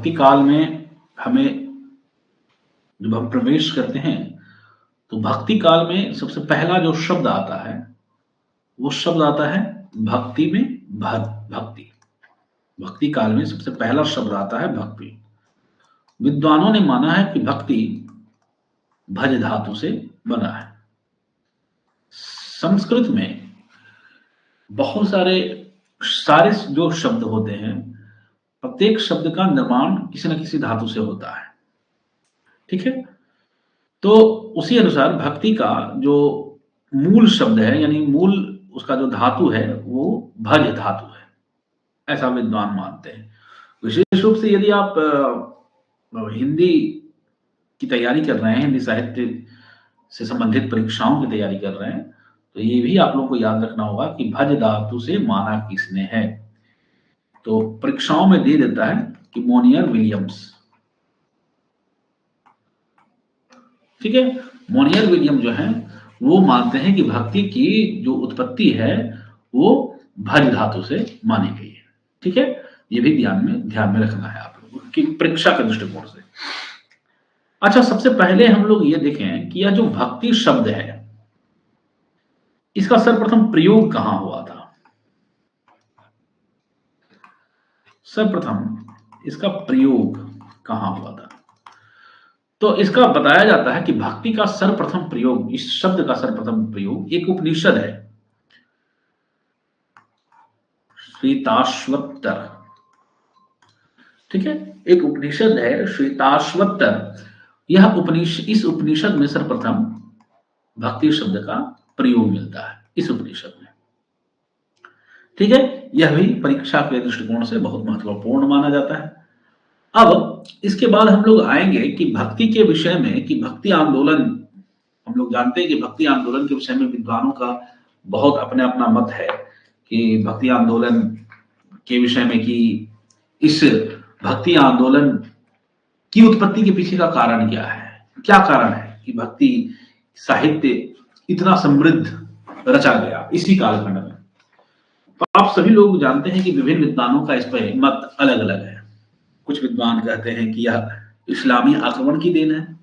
भक्ति काल में हमें जब हम प्रवेश करते हैं, तो भक्ति काल में सबसे पहला जो शब्द आता है, वो शब्द आता है भक्ति में भक्ति। भक्ति काल में सबसे पहला शब्द आता है भक्ति। विद्वानों ने माना है कि भक्ति भज धातु से बना है। संस्कृत में बहुत सारे जो शब्द होते हैं, प्रत्येक शब्द का निर्माण किसी न किसी धातु से होता है। ठीक है? तो उसी अनुसार भक्ति का जो मूल शब्द है, यानी मूल उसका जो धातु है, वो भज धातु है, ऐसा विद्वान मानते हैं। विशेष रूप से यदि आप हिंदी की तैयारी कर रहे हैं, हिंदी साहित्य से संबंधित परीक्षाओं की तैयारी कर रहे हैं, तो ये भी आप लोगों को याद रखना होगा कि भज धातु से माना किसने है। तो परीक्षाओं में दे देता है कि मोनियर विलियम्स। ठीक है? मोनियर विलियम जो है वो मानते हैं कि भक्ति की जो उत्पत्ति है वो भज धातु से मानी गई है। ठीक है? ये भी ध्यान में रखना है आप लोगों की परीक्षा के दृष्टिकोण से। अच्छा, सबसे पहले हम लोग ये देखें कि यह जो भक्ति शब्द है, इसका सर्वप्रथम प्रयोग कहां हुआ था। सर्वप्रथम इसका प्रयोग कहां हुआ था? तो इसका बताया जाता है कि भक्ति का सर्वप्रथम प्रयोग, इस शब्द का सर्वप्रथम प्रयोग एक उपनिषद है, श्वेताश्वत्तर। ठीक है? एक उपनिषद है श्वेताश्वत्तर। इस उपनिषद में सर्वप्रथम भक्ति शब्द का प्रयोग मिलता है, इस उपनिषद में। ठीक है? यह भी परीक्षा के दृष्टिकोण से बहुत महत्वपूर्ण माना जाता है। अब इसके बाद हम लोग आएंगे कि भक्ति के विषय में, कि भक्ति आंदोलन, हम लोग जानते हैं कि भक्ति आंदोलन के विषय में विद्वानों का बहुत अपना मत है कि भक्ति आंदोलन के विषय में, कि इस भक्ति आंदोलन की उत्पत्ति के पीछे का कारण क्या है, क्या कारण है कि भक्ति साहित्य इतना समृद्ध रचा गया इसी कालखंड में। तो आप सभी लोग जानते हैं कि विभिन्न विद्वानों का इस पर मत अलग अलग है। कुछ विद्वान कहते हैं कि यह इस्लामी आक्रमण की देन है,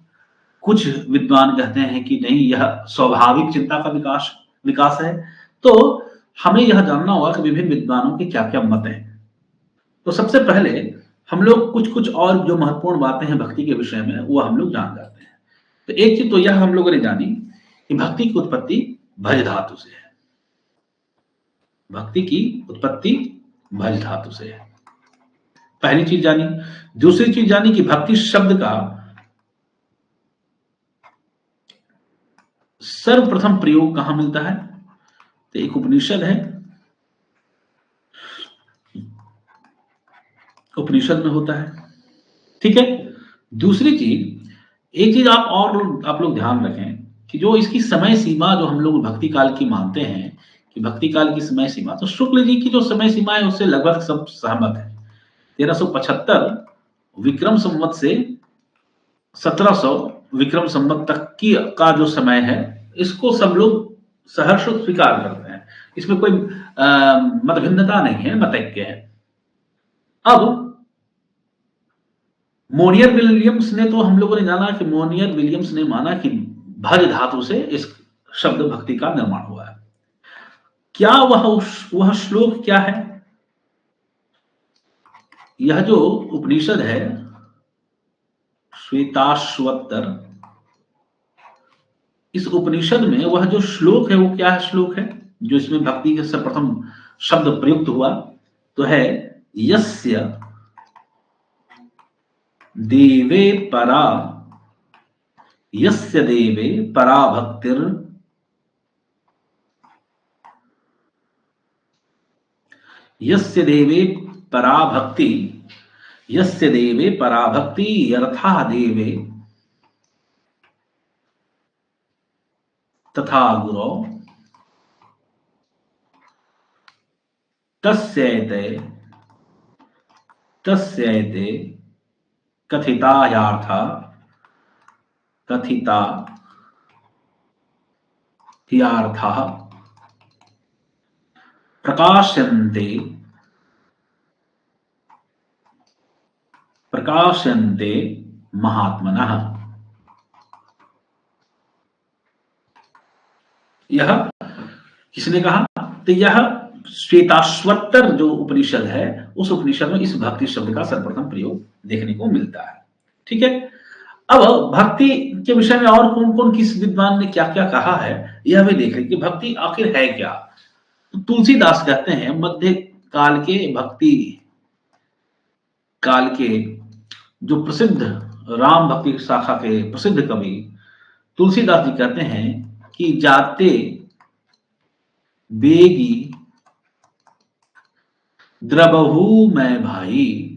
कुछ विद्वान कहते हैं कि नहीं, यह स्वाभाविक चिंता का विकास है। तो हमें यह जानना होगा कि विभिन्न विद्वानों के क्या क्या मत हैं। तो सबसे पहले हम लोग कुछ और जो महत्वपूर्ण बातें हैं भक्ति के विषय में, वो हम लोग जान जाते हैं। तो एक चीज तो यह हम लोगों ने जानी कि भक्ति की उत्पत्ति भज धातु से है। भक्ति की उत्पत्ति भज धातु से है, पहली चीज जानी। दूसरी चीज जानी कि भक्ति शब्द का सर्वप्रथम प्रयोग कहां मिलता है। तो एक उपनिषद है, उपनिषद में होता है। ठीक है? दूसरी चीज, एक चीज आप लोग ध्यान रखें कि जो इसकी समय सीमा, जो हम लोग भक्ति काल की मानते हैं कि भक्ति काल की समय सीमा, तो शुक्ल जी की जो समय सीमा है उससे लगभग सब सहमत है। 1375 विक्रम संवत से 1700 विक्रम संवत तक की का जो समय है, इसको सब लोग सहर्ष स्वीकार करते हैं। इसमें कोई मतभिन्नता नहीं है, मतैक्य है। अब मोनियर विलियम्स ने, तो हम लोगों ने जाना कि मोनियर विलियम्स ने माना कि भज धातु से इस शब्द भक्ति का निर्माण हुआ है। क्या वह श्लोक क्या है? यह जो उपनिषद है श्वेताश्वत्तर, इस उपनिषद में वह जो श्लोक है वो क्या श्लोक है जो इसमें भक्ति के सर्वप्रथम शब्द प्रयुक्त हुआ? तो है यस्य देवे परा भक्तिर यस्य देवे परा भक्ति यथा देवे तथा गुरो तस्यैते कथिता ह्यार्थाः प्रकाश्यन्ते प्रकाशन्ते महात्मनः। यह किसने कहा? तो यह श्वेताश्वत्तर जो उपनिषद है, उस उपनिषद में इस भक्ति शब्द का सर्वप्रथम प्रयोग देखने को मिलता है। ठीक है। अब भक्ति के विषय में और कौन कौन किस विद्वान ने क्या क्या कहा है, यह भी देख लें कि भक्ति आखिर है क्या। तो तुलसीदास कहते हैं, मध्य काल के भक्ति काल के जो प्रसिद्ध राम भक्ति शाखा के प्रसिद्ध कवि तुलसीदास जी कहते हैं कि जाते बेगी द्रबहु मैं भाई,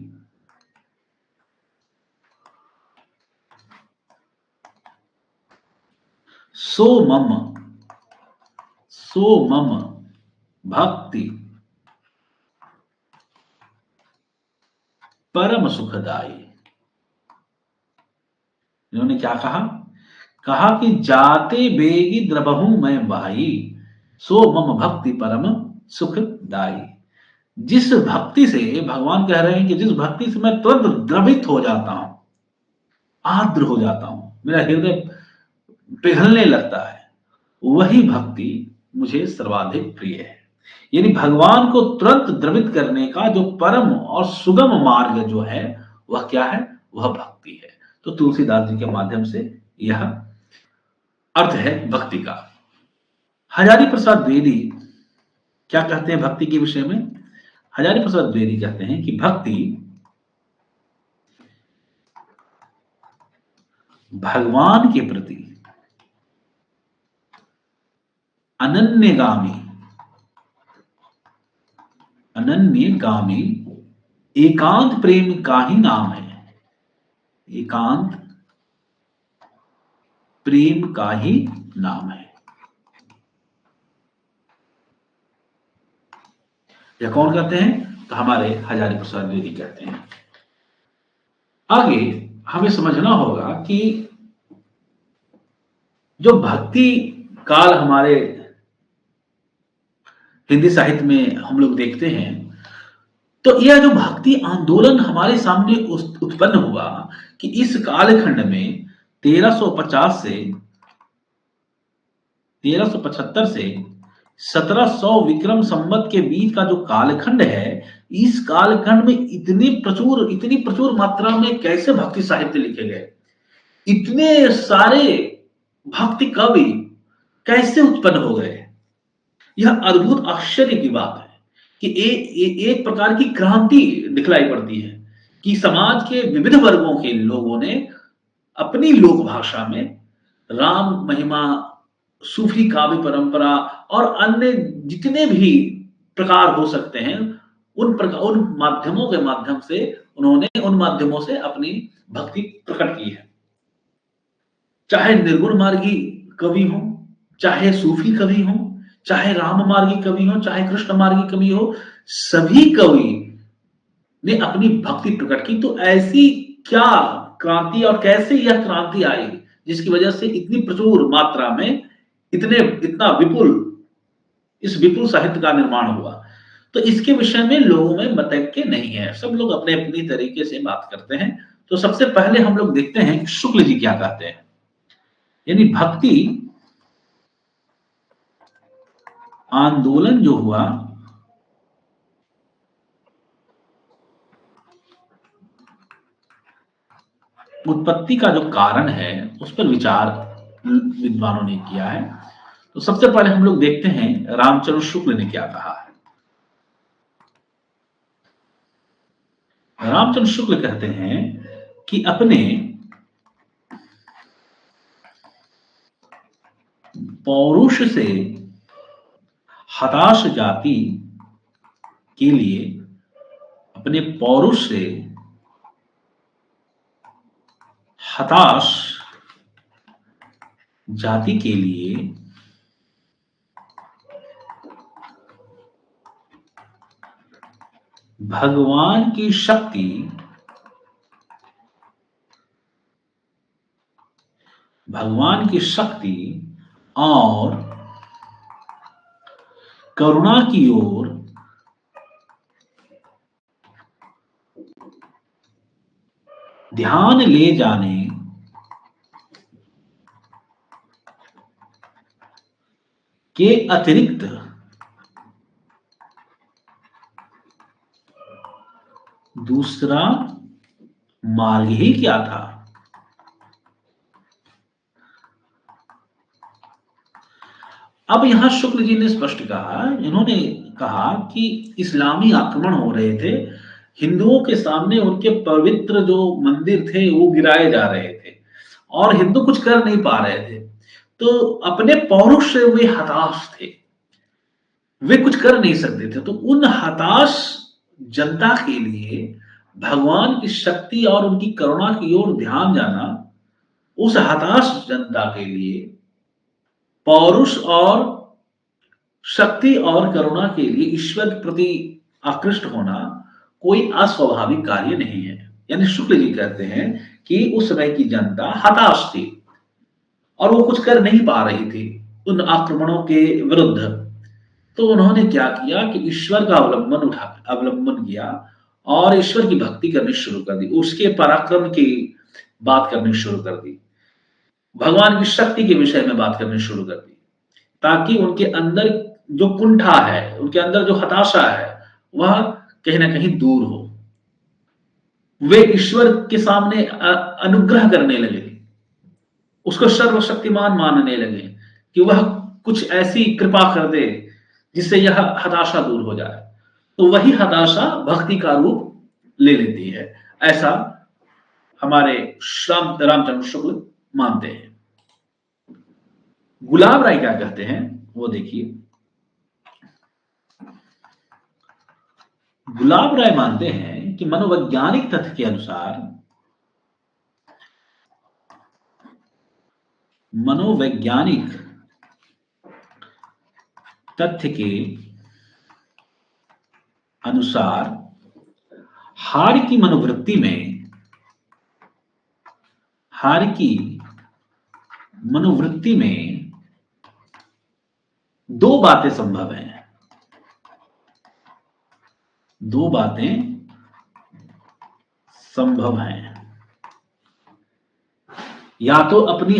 सो मम भक्ति परम सुखदाई। इन्होंने क्या कहा? कहा कि जाते बेगी द्रबहु मैं भाई, सो मम भक्ति परम सुखदाई। जिस भक्ति से, भगवान कह रहे हैं कि जिस भक्ति से मैं तुरंत द्रवित हो जाता हूं, आर्द्र हो जाता हूं, मेरा हृदय पिघलने लगता है, वही भक्ति मुझे सर्वाधिक प्रिय है। यानी भगवान को तुरंत द्रवित करने का जो परम और सुगम मार्ग जो है, वह क्या है? वह भक्ति है। तो तुलसीदास जी के माध्यम से यह अर्थ है भक्ति का। हजारी प्रसाद द्विवेदी क्या कहते हैं भक्ति के विषय में? हजारी प्रसाद द्विवेदी कहते हैं कि भक्ति भगवान के प्रति अनन्यगामी एकांत प्रेम का ही नाम है। एकांत प्रेम का ही नाम है। यह कौन कहते हैं? तो हमारे हजारी प्रसाद द्विवेदी कहते हैं। आगे हमें समझना होगा कि जो भक्ति काल हमारे हिंदी साहित्य में हम लोग देखते हैं, तो यह जो भक्ति आंदोलन हमारे सामने उत्पन्न हुआ कि इस कालखंड में 1350 से 1375 से 1700 विक्रम संवत के बीच का जो कालखंड है, इस कालखंड में इतनी प्रचुर मात्रा में कैसे भक्ति साहित्य लिखे गए, इतने सारे भक्ति कवि कैसे उत्पन्न हो गए। यह अद्भुत आश्चर्य की बात है कि एक प्रकार की क्रांति दिखलाई पड़ती है कि समाज के विविध वर्गों के लोगों ने अपनी लोक भाषा में राम महिमा, सूफी काव्य परंपरा और अन्य जितने भी प्रकार हो सकते हैं, उन माध्यमों के माध्यम से उन्होंने उन माध्यमों से अपनी भक्ति प्रकट की है। चाहे निर्गुण मार्गी कवि हो, चाहे सूफी कवि हो, चाहे राम मार्गी कवि हो, चाहे कृष्ण मार्गी कवि हो, सभी कवि ने अपनी भक्ति प्रकट की। तो ऐसी क्या क्रांति और कैसे यह क्रांति आई जिसकी वजह से इतनी प्रचुर मात्रा में इतना इस विपुल साहित्य का निर्माण हुआ। तो इसके विषय में लोगों में मतैक्य नहीं है, सब लोग अपने अपनी तरीके से बात करते हैं। तो सबसे पहले हम लोग देखते हैं कि शुक्ल जी क्या कहते हैं। यानी भक्ति आंदोलन जो हुआ, उत्पत्ति का जो कारण है उस पर विचार विद्वानों ने किया है। तो सबसे पहले हम लोग देखते हैं रामचंद्र शुक्ल ने क्या कहा है। रामचंद्र शुक्ल कहते हैं कि अपने पौरुष से हताश जाति के लिए, अपने पौरुष से हताश जाति के लिए भगवान की शक्ति और करुणा की ओर ध्यान ले जाने के अतिरिक्त दूसरा मार्ग ही क्या था? अब यहां शुक्ल जी ने स्पष्ट कहा, इन्होंने कहा कि इस्लामी आक्रमण हो रहे थे, हिंदुओं के सामने उनके पवित्र जो मंदिर थे वो गिराए जा रहे थे और हिंदू कुछ कर नहीं पा रहे थे। तो अपने पौरुष से वे हताश थे, वे कुछ कर नहीं सकते थे। तो उन हताश जनता के लिए भगवान की शक्ति और उनकी करुणा की ओर ध्यान जाना, उस हताश जनता के लिए पौरुष और शक्ति और करुणा के लिए ईश्वर के प्रति आकृष्ट होना कोई अस्वाभाविक कार्य नहीं है। यानी शुक्ल जी कहते हैं कि उस समय की जनता हताश थी और वो कुछ कर नहीं पा रही थी उन आक्रमणों के विरुद्ध। तो उन्होंने क्या किया कि ईश्वर का अवलंबन किया और ईश्वर की भक्ति करनी शुरू कर दी, उसके पराक्रम की बात करनी शुरू कर दी, भगवान की शक्ति के विषय में बात करनी शुरू कर दी, ताकि उनके अंदर जो कुंठा है, उनके अंदर जो हताशा है, वह कहीं ना कहीं दूर हो। वे ईश्वर के सामने अनुग्रह करने लगे, उसको सर्वशक्तिमान मानने लगे कि वह कुछ ऐसी कृपा कर दे जिससे यह हताशा दूर हो जाए। तो वही हताशा भक्ति का रूप ले लेती है, ऐसा हमारे रामचंद्र शुक्ल मानते हैं। गुलाब राय क्या कहते हैं वो देखिए। गुलाब राय मानते हैं कि मनोवैज्ञानिक तथ्य के अनुसार मनोवैज्ञानिक तथ्य के अनुसार हार की मनोवृत्ति में दो बातें संभव हैं। दो बातें संभव हैं, या तो अपनी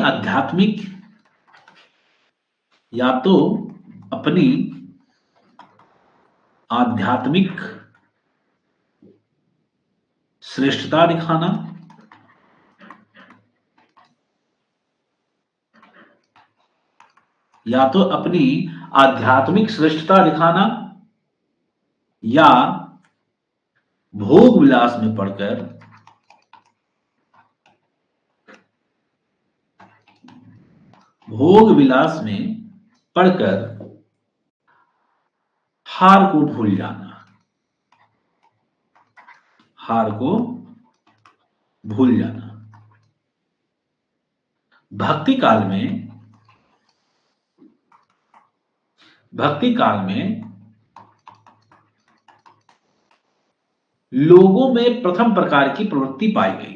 आध्यात्मिक श्रेष्ठता दिखाना, या तो अपनी आध्यात्मिक श्रेष्ठता दिखाना, या भोग विलास में पड़कर हार को भूल जाना। भक्ति काल में लोगों में प्रथम प्रकार की प्रवृत्ति पाई गई।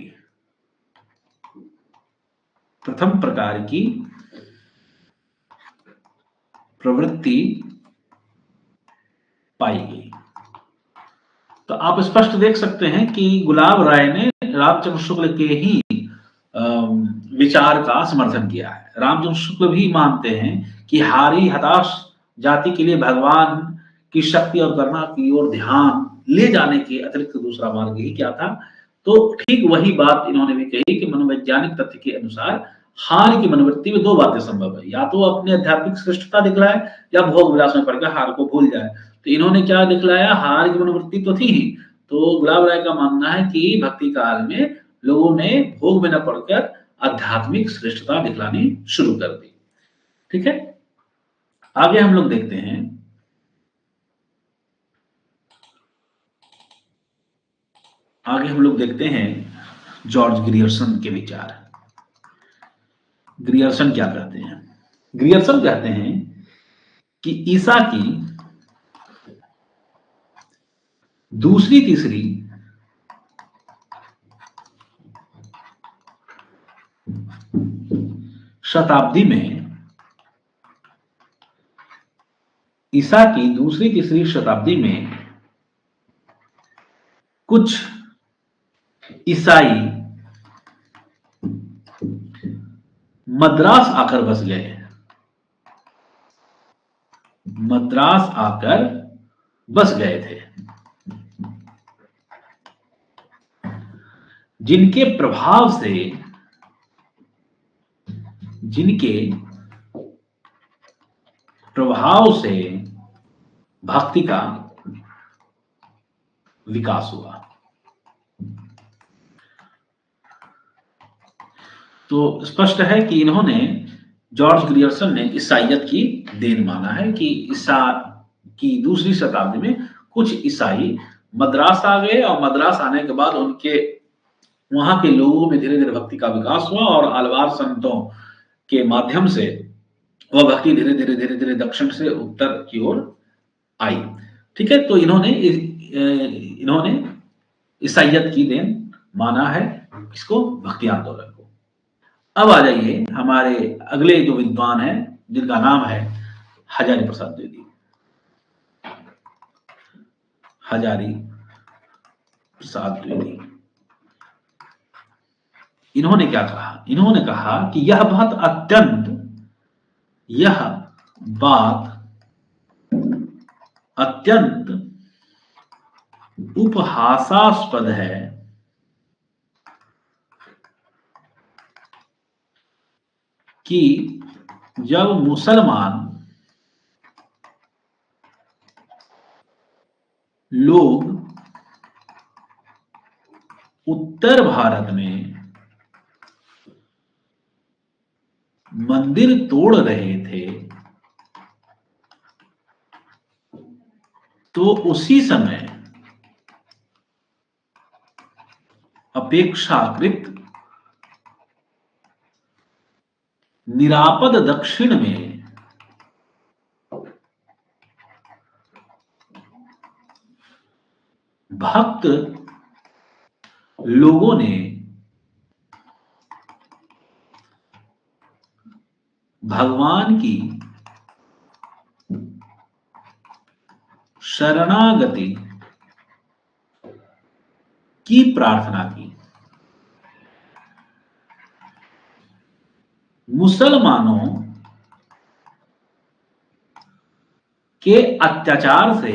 तो आप स्पष्ट देख सकते हैं कि गुलाब राय ने रामचंद्र शुक्ल के ही विचार का समर्थन किया है। रामचंद्र शुक्ल भी मानते हैं कि हारी हताश जाति के लिए भगवान की शक्ति और करुणा की ओर ध्यान ले जाने के अतिरिक्त दूसरा मार्ग ही क्या था। तो ठीक वही बात इन्होंने भी कही कि मनोवैज्ञानिक तथ्य के अनुसार हार की मनोवृत्ति में दो बातें संभव है, या तो अपने आध्यात्मिक श्रेष्ठता दिखलाए या भोग विलास में पड़कर हार को भूल जाए। तो इन्होंने क्या दिखलाया, हार की मनोवृत्ति तो थी ही। तो गुलाब राय का मानना है कि भक्ति काल में लोगों ने भोग में न पड़कर आध्यात्मिक श्रेष्ठता दिखलानी शुरू कर दी। ठीक है, आगे हम लोग देखते हैं। जॉर्ज ग्रियर्सन के विचार। ग्रियर्सन क्या कहते हैं? ग्रियर्सन कहते हैं कि ईसा की दूसरी तीसरी शताब्दी में कुछ ईसाई मद्रास आकर बस गए, मद्रास आकर बस गए थे, जिनके प्रभाव से, जिनके प्रभाव से भक्ति का विकास हुआ। तो स्पष्ट है कि इन्होंने, जॉर्ज ग्रियर्सन ने ईसाइयत की देन माना है कि ईसा की दूसरी शताब्दी में कुछ ईसाई मद्रास आ गए और मद्रास आने के बाद उनके वहां के लोगों में धीरे धीरे भक्ति का विकास हुआ और आलवार संतों के माध्यम से वह भक्ति धीरे धीरे धीरे धीरे दक्षिण से उत्तर की ओर आई। ठीक है, तो इन्होंने ईसाइयत की देन माना है इसको, भक्ति आंदोलन को। अब आ जाइए हमारे अगले जो विद्वान हैं जिनका नाम है हजारी प्रसाद द्विवेदी। हजारी प्रसाद द्विवेदी, इन्होंने क्या कहा? इन्होंने कहा कि यह बात अत्यंत उपहासास्पद है कि जब मुसलमान लोग उत्तर भारत में मंदिर तोड़ रहे थे तो उसी समय अपेक्षाकृत निरापद दक्षिण में भक्त लोगों ने भगवान की शरणागति की प्रार्थना की। मुसलमानों के अत्याचार से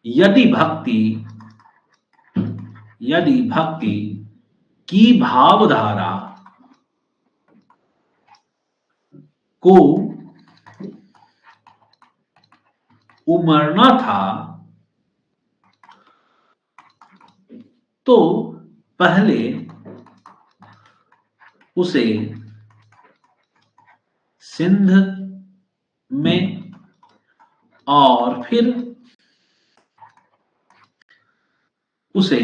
यदि भक्ति की भावधारा को उमड़ना था तो पहले उसे सिंध में और फिर उसे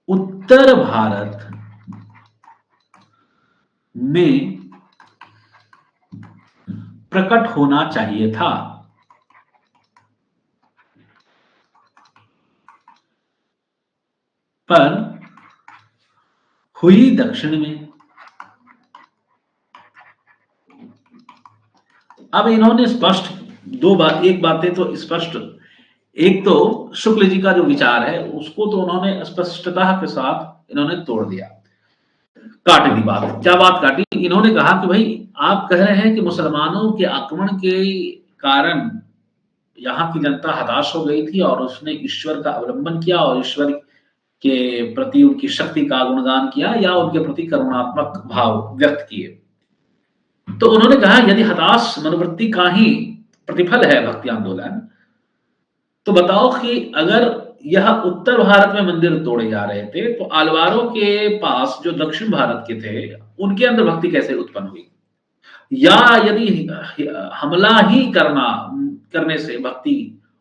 उत्तर भारत में प्रकट होना चाहिए था। पर हुई दक्षिण में। अब इन्होंने स्पष्ट एक बातें तो स्पष्ट, एक तो शुक्ल जी का जो विचार है उसको तो उन्होंने स्पष्टता के साथ इन्होंने तोड़ दिया, काट दी बात। क्या बात काटी? इन्होंने कहा कि भाई आप कह रहे हैं कि मुसलमानों के आक्रमण के कारण यहाँ की जनता हताश हो गई थी और उसने ईश्वर का अवलंबन किया और ईश्वर के प्रति उनकी शक्ति का गुणगान किया या उनके प्रति करुणात्मक भाव व्यक्त किए। तो उन्होंने कहा यदि हताश मनोवृत्ति का ही प्रतिफल है भक्ति आंदोलन, तो बताओ कि अगर यह उत्तर भारत में मंदिर तोड़े जा रहे थे तो आलवारों के पास जो दक्षिण भारत के थे उनके अंदर भक्ति कैसे उत्पन्न हुई? या यदि हमला ही करने से भक्ति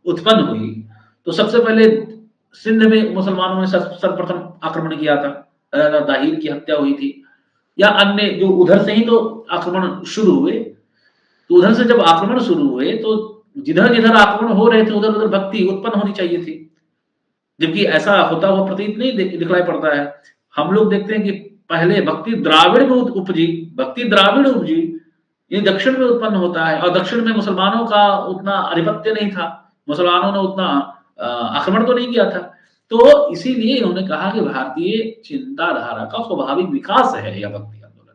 उत्पन्न हुई तो सबसे पहले सिंध में मुसलमानों ने सर्वप्रथम आक्रमण किया था, दाहिर की हत्या हुई थी, या अन्य जो उधर से ही तो आक्रमण शुरू हुए। तो उधर से जब आक्रमण शुरू हुए तो जिधर जिधर आक्रमण हो रहे थे उधर उधर भक्ति उत्पन्न होनी चाहिए थी, जबकि ऐसा होता हुआ प्रतीत नहीं दिखलाई पड़ता है। हम लोग देखते हैं कि पहले भक्ति द्राविड़ में उपजी, ये दक्षिण में उत्पन्न होता है और दक्षिण में मुसलमानों का उतना आधिपत्य नहीं था, मुसलमानों ने उतना आक्रमण तो नहीं किया था। तो इसीलिए इन्होंने कहा कि भारतीय चिंताधारा का स्वाभाविक विकास है यह भक्ति आंदोलन।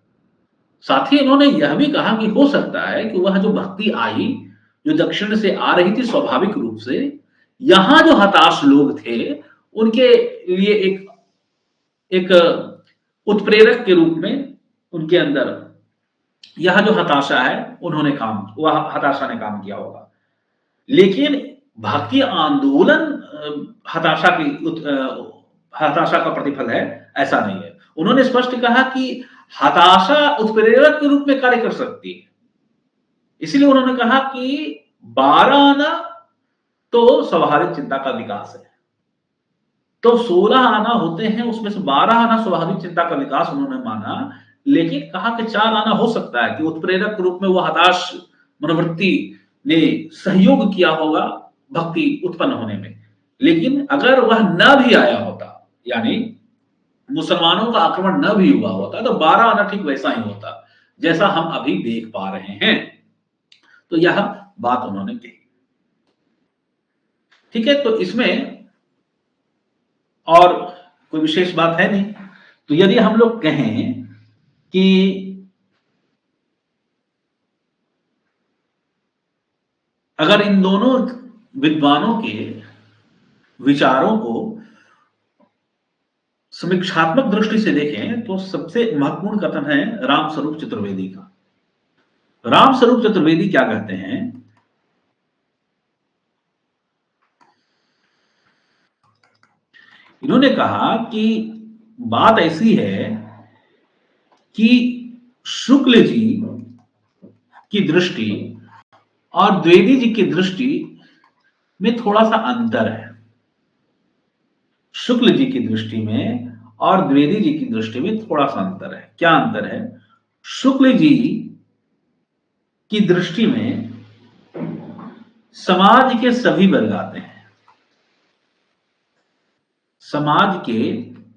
साथ ही इन्होंने यह भी कहा कि हो सकता है कि वह जो भक्ति आई, जो दक्षिण से आ रही थी स्वाभाविक रूप से, यहाँ जो हताश लोग थे, उनके लिए एक उत्प्रेरक के रूप में उनके अंदर यह जो हताशा है, वह हताशा ने काम किया होगा। लेकिन भक्ति आंदोलन हताशा का प्रतिफल है, ऐसा नहीं है। उन्होंने स्पष्ट कहा कि हताशा उत्प्रेरक के रूप में कार्य कर सकती है। इसीलिए उन्होंने कहा कि 12 आना तो स्वाभाविक चिंता का विकास है। तो 16 आना होते हैं, उसमें से 12 आना स्वाभाविक चिंता का विकास उन्होंने माना, लेकिन कहा कि 4 आना हो सकता है कि उत्प्रेरक के रूप में वो हताश मनोवृत्ति ने सहयोग किया होगा भक्ति उत्पन्न होने में। लेकिन अगर वह न भी आया होता, यानी मुसलमानों का आक्रमण न भी हुआ होता, तो 12 आना ठीक वैसा ही होता जैसा हम अभी देख पा रहे हैं। तो यह बात उन्होंने कही। ठीक है, तो इसमें और कोई विशेष बात है नहीं। तो यदि हम लोग कहें कि अगर इन दोनों विद्वानों के विचारों को समीक्षात्मक दृष्टि से देखें तो सबसे महत्वपूर्ण कथन है रामस्वरूप चतुर्वेदी का। रामस्वरूप चतुर्वेदी क्या कहते हैं? इन्होंने कहा कि बात ऐसी है कि शुक्ल जी की दृष्टि और द्विवेदी जी की दृष्टि में थोड़ा सा अंतर है। शुक्ल जी की दृष्टि में और द्विवेदी जी की दृष्टि में थोड़ा सा अंतर है। क्या अंतर है? शुक्ल जी की दृष्टि में समाज के सभी वर्ग आते हैं, समाज के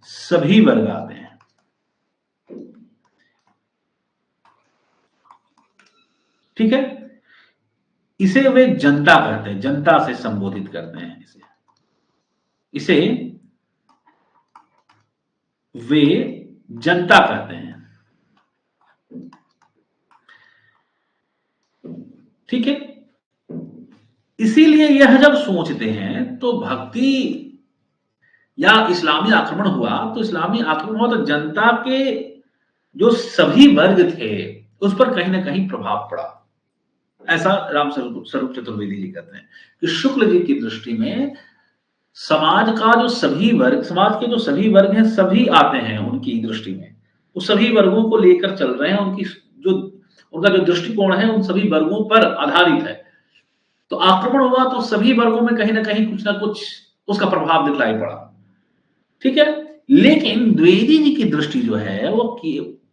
सभी वर्ग आते हैं। ठीक है, इसे वे जनता कहते हैं, जनता से संबोधित करते हैं। इसे वे जनता कहते हैं। ठीक है, इसीलिए यह जब सोचते हैं तो भक्ति या इस्लामी आक्रमण हुआ, तो इस्लामी आक्रमण हुआ तो जनता के जो सभी वर्ग थे उस पर कहीं ना कहीं प्रभाव पड़ा। ऐसा रामस्वरूप चतुर्वेदी जी कहते हैं कि शुक्ल जी की दृष्टि में समाज का जो सभी वर्ग, समाज के जो सभी वर्ग हैं, सभी आते हैं उनकी दृष्टि में। वो सभी वर्गों को लेकर चल रहे हैं, उनका जो दृष्टिकोण है उन सभी वर्गों पर आधारित है। तो आक्रमण हुआ तो सभी वर्गों में कहीं ना कहीं कुछ ना कुछ उसका प्रभाव दिखलाई पड़ा। ठीक है, लेकिन द्विवेदी जी की दृष्टि जो है वो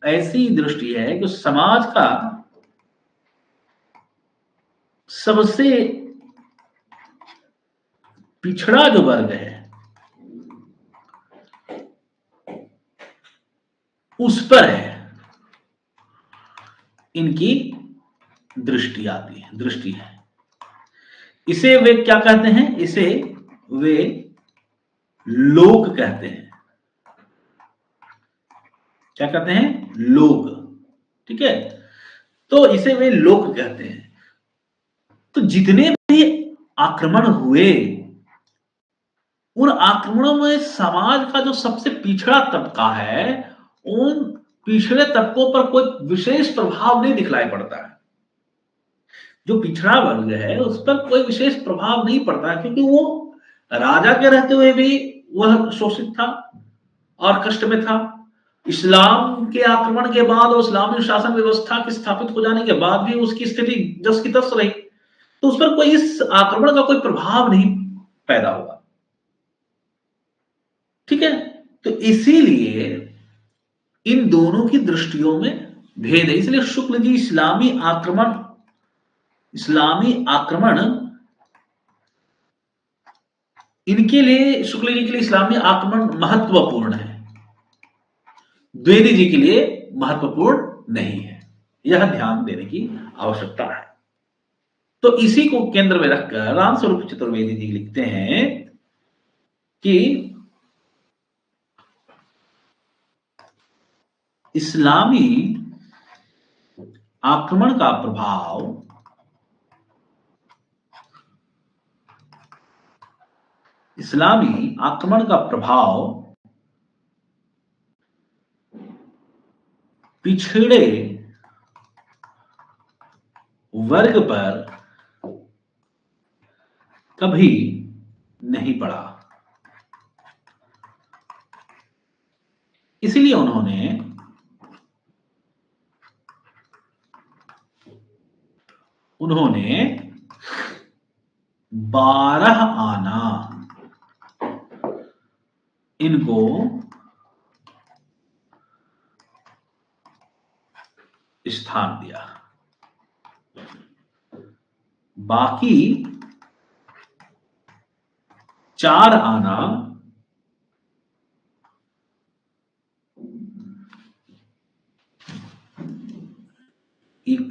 ऐसी दृष्टि है कि समाज का सबसे पिछड़ा जो वर्ग है उस पर है इनकी दृष्टि आती है, दृष्टि है। इसे वे क्या कहते हैं? इसे वे लोक कहते हैं। क्या कहते हैं? लोक। ठीक है, तो इसे वे लोक कहते हैं। तो जितने भी आक्रमण हुए, उन आक्रमणों में समाज का जो सबसे पिछड़ा तबका है, उन पिछड़े तबकों पर कोई विशेष प्रभाव नहीं दिखलाई पड़ता है। जो पिछड़ा वर्ग है उस पर कोई विशेष प्रभाव नहीं पड़ता है, क्योंकि वो राजा के रहते हुए भी वह शोषित था और कष्ट में था। इस्लाम के आक्रमण के बाद और इस्लामी शासन व्यवस्था के स्थापित हो जाने के बाद भी उसकी स्थिति जस की तस रही, तो उस पर कोई इस आक्रमण का कोई प्रभाव नहीं पैदा हुआ। ठीक है, तो इसीलिए इन दोनों की दृष्टियों में भेद है। इसलिए शुक्ल जी इस्लामी आक्रमण इनके लिए, शुक्ल जी के लिए इस्लामी आक्रमण महत्वपूर्ण है, द्विवेदी जी के लिए महत्वपूर्ण नहीं है। यह ध्यान देने की आवश्यकता है। तो इसी को केंद्र में रखकर रामस्वरूप चतुर्वेदी जी लिखते हैं कि इस्लामी आक्रमण का प्रभाव इस्लामी आक्रमण का प्रभाव पिछड़े वर्ग पर कभी नहीं पड़ा, इसलिए उन्होंने 12 आना इनको स्थान दिया। बाकी 4 आना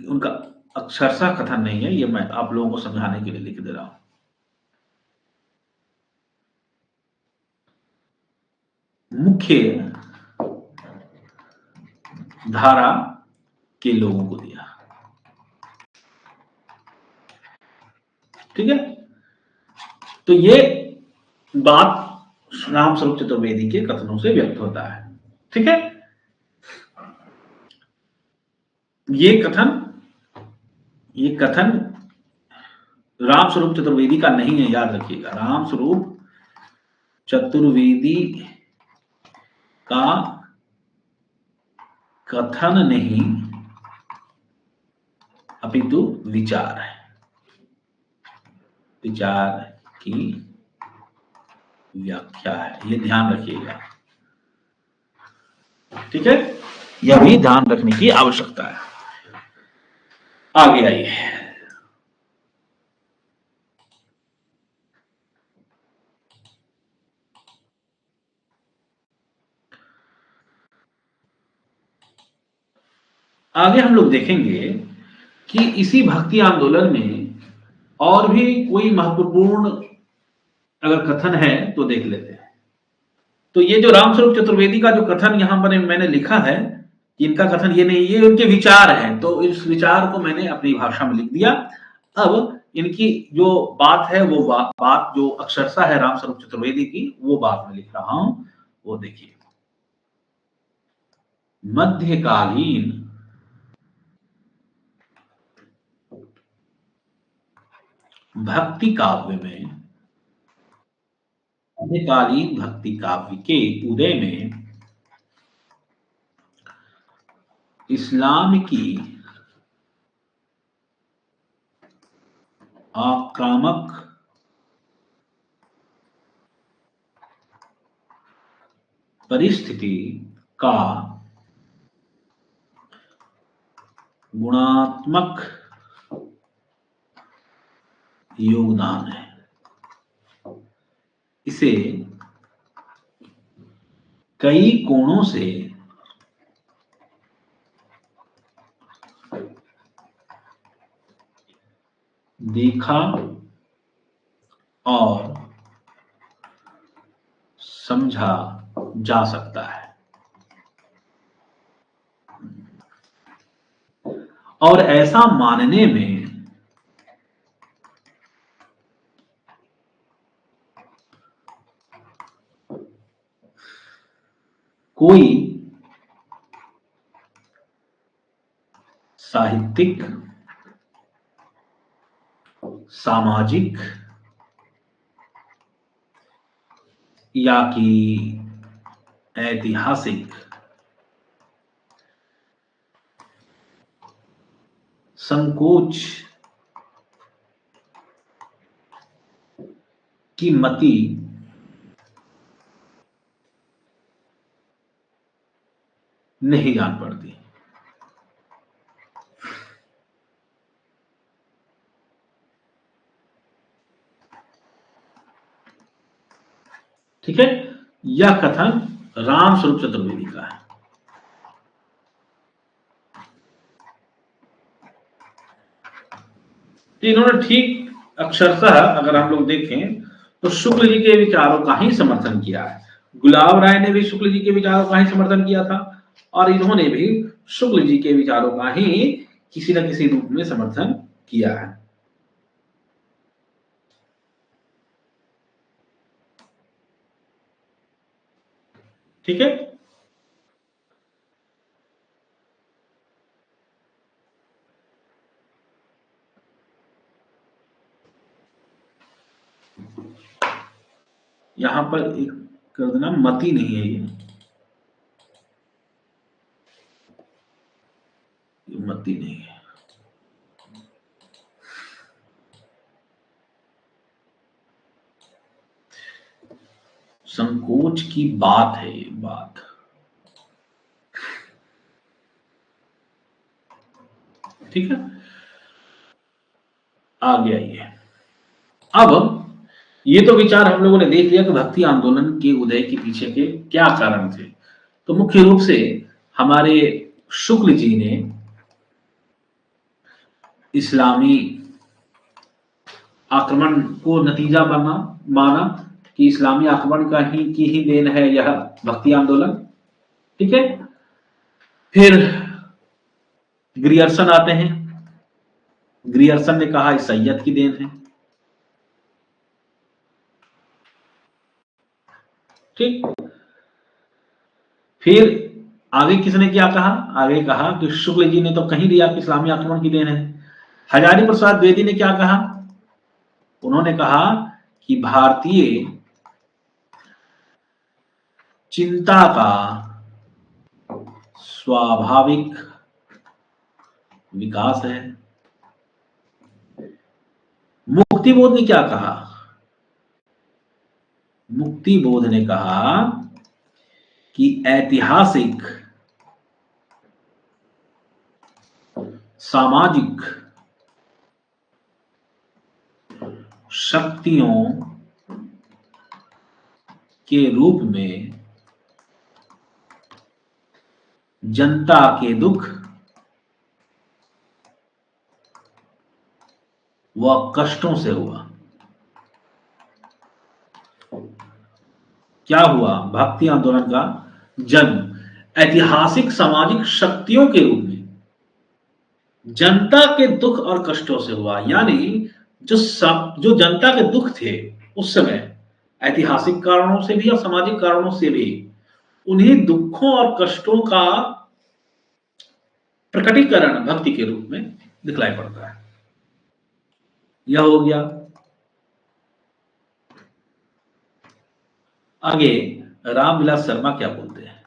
उनका अक्षरशः कथन नहीं है, ये मैं आप लोगों को समझाने के लिए लिख दे रहा हूं। मुख्य धारा के लोगों को दिया। ठीक है, तो ये बात रामस्वरूप चतुर्वेदी के कथनों से व्यक्त होता है। ठीक है, ये कथन रामस्वरूप चतुर्वेदी का नहीं है, याद रखिएगा। रामस्वरूप चतुर्वेदी का कथन नहीं अपितु विचार है, विचार की व्याख्या है, ये ध्यान रखिएगा। ठीक है, यह भी ध्यान रखने की आवश्यकता है। आगे आइए, आगे हम लोग देखेंगे कि इसी भक्ति आंदोलन में और भी कोई महत्वपूर्ण अगर कथन है तो देख लेते हैं। तो ये जो रामस्वरूप चतुर्वेदी का जो कथन यहां पर मैंने लिखा है, इनका कथन ये नहीं, ये उनके विचार हैं, तो इस विचार को मैंने अपनी भाषा में लिख दिया। अब इनकी जो बात है वो बात जो अक्षरशः है रामस्वरूप चतुर्वेदी की, वो बात मैं लिख रहा हूं, वो देखिए। मध्यकालीन भक्ति काव्य में, मध्यकालीन भक्ति काव्य के उदय में इस्लाम की आक्रामक परिस्थिति का गुणात्मक योगदान है। इसे कई कोणों से देखा और समझा जा सकता है, और ऐसा मानने में कोई साहित्यिक, सामाजिक या कि ऐतिहासिक संकोच की मति नहीं जान पड़ती। ठीक है, यह कथन रामस्वरूप चतुर्वेदी का है। तो इन्होंने ठीक अक्षरशः अगर हम लोग देखें तो शुक्ल जी के विचारों का ही समर्थन किया है। गुलाब राय ने भी शुक्ल जी के विचारों का ही समर्थन किया था, और इन्होंने भी शुक्ल जी के विचारों का ही किसी न किसी रूप में समर्थन किया है। ठीक है। यहां पर एक कर देना, मति नहीं है ये मति नहीं है। संकोच की बात है ये बात। ठीक है, आगे आइए। अब ये तो विचार हम लोगों ने देख लिया कि भक्ति आंदोलन के उदय के पीछे के क्या कारण थे। तो मुख्य रूप से हमारे शुक्ल जी ने इस्लामी आक्रमण को नतीजा माना कि इस्लामी आक्रमण की ही देन है यह भक्ति आंदोलन। ठीक है। फिर ग्रियर्सन आते हैं। ग्रियर्सन ने कहा ईसाइयत की देन है। ठीक। फिर आगे किसने क्या कहा? आगे कहा कि शुक्ल जी ने तो कहीं दिया कि इस्लामी आक्रमण की देन है। हजारी प्रसाद द्विवेदी ने क्या कहा? उन्होंने कहा कि भारतीय चिंता का स्वाभाविक विकास है। मुक्तिबोध ने क्या कहा? मुक्तिबोध ने कहा कि ऐतिहासिक सामाजिक शक्तियों के रूप में जनता के दुख व कष्टों से हुआ। क्या हुआ? भक्ति आंदोलन का जन्म ऐतिहासिक सामाजिक शक्तियों के रूप में जनता के दुख और कष्टों से हुआ। यानी जो जनता के दुख थे उस समय, ऐतिहासिक कारणों से भी और सामाजिक कारणों से भी, उन्हीं दुखों और कष्टों का प्रकटीकरण भक्ति के रूप में दिखलाई पड़ता है। यह हो गया। आगे रामविलास शर्मा क्या बोलते हैं?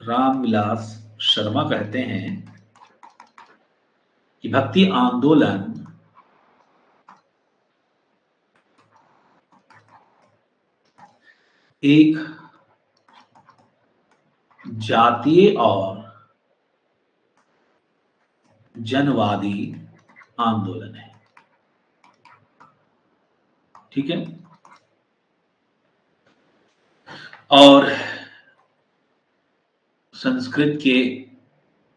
रामविलास शर्मा कहते हैं कि भक्ति आंदोलन एक जातीय और जनवादी आंदोलन है। ठीक है। और संस्कृत के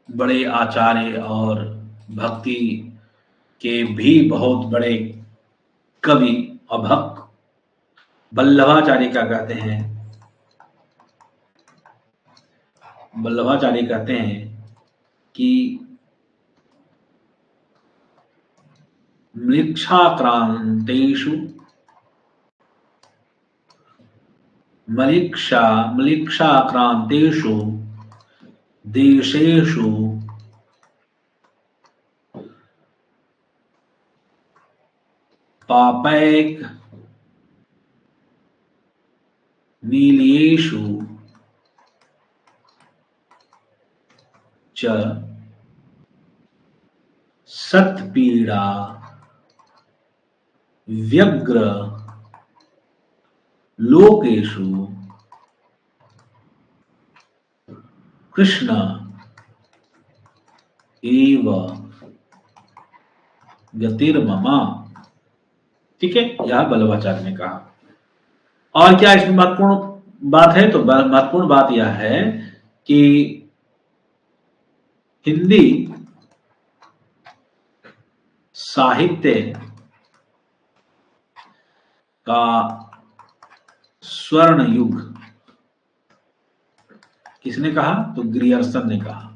बड़े आचार्य और भक्ति के भी बहुत बड़े कवि और भक्त वल्लभाचार्य क्या कहते हैं? वल्लभाचार्य कहते हैं कि म्लिक्षाक्रांतेषु म्लिक्षाक्रांतेषु देशेषु पापैक नीलियेषु च सत्पीड़ा व्यग्र लोकेषु कृष्ण एव गतिर्ममा। ठीक है, यह वल्लभाचार्य ने कहा। और क्या इसमें महत्वपूर्ण बात है? तो महत्वपूर्ण बात यह है कि हिंदी साहित्य का स्वर्ण युग किसने कहा? तो ग्रियर्सन ने कहा।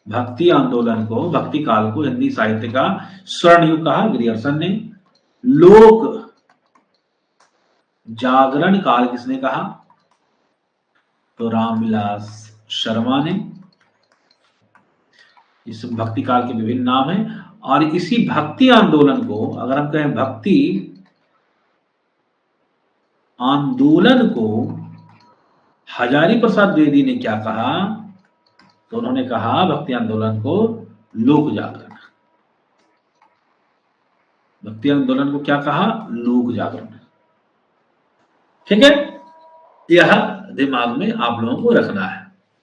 भक्ति आंदोलन को, भक्ति काल को हिंदी साहित्य का स्वर्ण युग कहा ग्रियर्सन ने। लोक जागरण काल किसने कहा? तो रामविलास शर्मा ने। इस भक्ति काल के विभिन्न नाम हैं। और इसी भक्ति आंदोलन को, अगर हम कहें भक्ति आंदोलन को हजारी प्रसाद द्विवेदी ने क्या कहा? तो उन्होंने कहा भक्ति आंदोलन को लोक जागरण। भक्ति आंदोलन को क्या कहा? लोक जागरण। ठीक है, यह दिमाग में आप लोगों को रखना है।